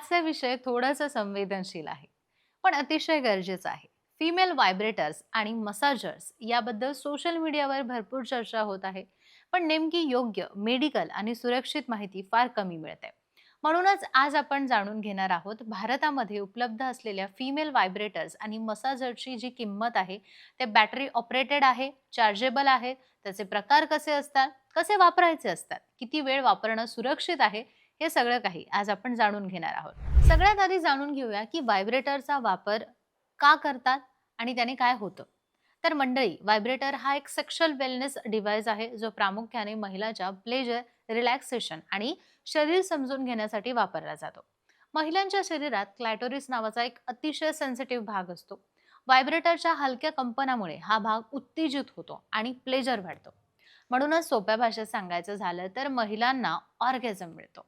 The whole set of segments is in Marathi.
आजचा विषय थोडासा संवेदनशील आहे, पण अतिशय गरजेचा आहे. फिमेल व्हायब्रेटर्स आणि मसाजर्स याबद्दल सोशल मीडियावर भरपूर चर्चा होत आहे. पण नेमकी योग्य मेडिकल आणि सुरक्षित माहिती फार कमी मिळते. म्हणूनच आज आपण जाणून घेणार आहोत भारतामध्ये उपलब्ध असलेल्या फिमेल व्हायब्रेटर्स आणि मसाजरची जी किंमत आहे, ते बॅटरी ऑपरेटेड आहे, चार्जेबल आहे, त्याचे प्रकार कसे असतात, कसे वापरायचे असतात, किती वेळ वापरणं सुरक्षित आहे, हे सगळं काही आज आपण जाणून घेणार आहोत. सगळ्यात आधी जाणून घेऊया की व्हायब्रेटरचा वापर का करतात आणि त्याने काय होतं. तर मंडळी, व्हायब्रेटर हा एक सेक्शुअल वेलनेस डिव्हाइस आहे, जो प्रामुख्याने महिलांच्या प्लेजर, रिलॅक्सेशन आणि शरीर समजून घेण्यासाठी वापरला जातो. महिलांच्या शरीरात क्लॅटोरिस नावाचा एक अतिशय सेन्सिटिव्ह भाग असतो. व्हायब्रेटरच्या हलक्या कंपनामुळे हा भाग उत्तेजित होतो आणि प्लेजर वाढतो. म्हणूनच सोप्या भाषेत सांगायचं झालं तर महिलांना ऑर्गॅझम मिळतो.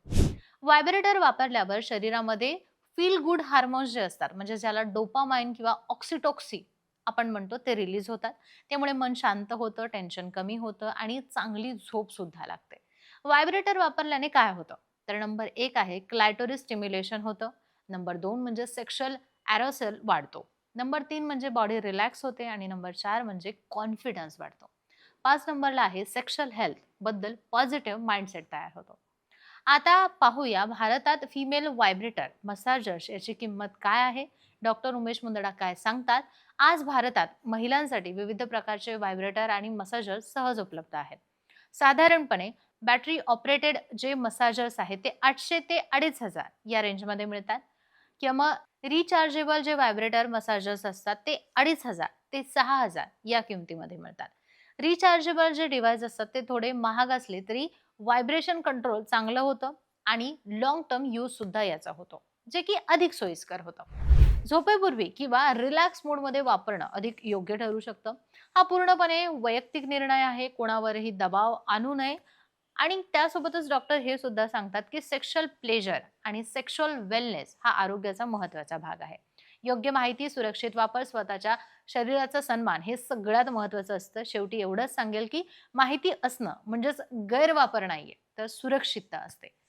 व्हायब्रेटर वापरल्यावर शरीरामध्ये फील गुड हार्मोन्स जे असतात, म्हणजे ज्याला डोपामाइन किंवा ऑक्सिटॉक्सी आपण म्हणतो, ते रिलीज होतात. त्यामुळे मन शांत होतं, टेन्शन कमी होतं आणि चांगली झोप सुद्धा लागते. व्हायब्रेटर वापरल्याने काय होतं? तर नंबर 1 आहे क्लायटोरिस स्टिम्युलेशन होतं. नंबर 2 म्हणजे सेक्शुअल ॲरोसल वाढतो. नंबर 3 म्हणजे बॉडी रिलॅक्स होते आणि नंबर 4 म्हणजे कॉन्फिडन्स वाढतो. 5 नंबरला आहे सेक्शुअल हेल्थ बद्दल पॉझिटिव्ह माइंडसेट तयार होतो. आता पाहूया भारतात फिमेल व्हायब्रेटर मसाजर्स याची किंमत काय आहे. डॉक्टर उमेश मुंदडा काय सांगतात. आज भारतात महिलांसाठी विविध प्रकारचे व्हायब्रेटर आणि मसाजर्स सहज उपलब्ध आहेत. साधारणपणे बॅटरी ऑपरेटेड जे मसाजर्स आहेत ते 800 ते 2500 या रेंजमध्ये मिळतात, किंवा मग रिचार्जेबल जे व्हायब्रेटर मसाजर्स असतात ते 2500 ते 6000 या किमतीमध्ये मिळतात. रिचार्जेबल जे डिव्हाइस असतात ते थोडे महाग असले तरी व्हायब्रेशन कंट्रोल चांगलं होतं आणि लॉंग टर्म यूज सुद्धा याचा होतो, जे की अधिक सोयीस्कर होतं. झोपेपूर्वी किंवा रिलॅक्स मूडमध्ये वापरणं अधिक योग्य ठरू शकतं. हा पूर्णपणे वैयक्तिक निर्णय आहे, कोणावरही दबाव आणू नये. आणि त्यासोबतच डॉक्टर हे सुद्धा सांगतात की सेक्शुअल प्लेजर आणि सेक्शुअल वेलनेस हा आरोग्याचा महत्त्वाचा भाग आहे. योग्य माहिती, सुरक्षित वापर, स्वतःच्या शरीराचा सन्मान हे सगळ्यात महत्त्वाचं असतं. शेवटी एवढंच सांगेल की माहिती असणं म्हणजेच गैरवापर नाहीये, तर सुरक्षितता असते.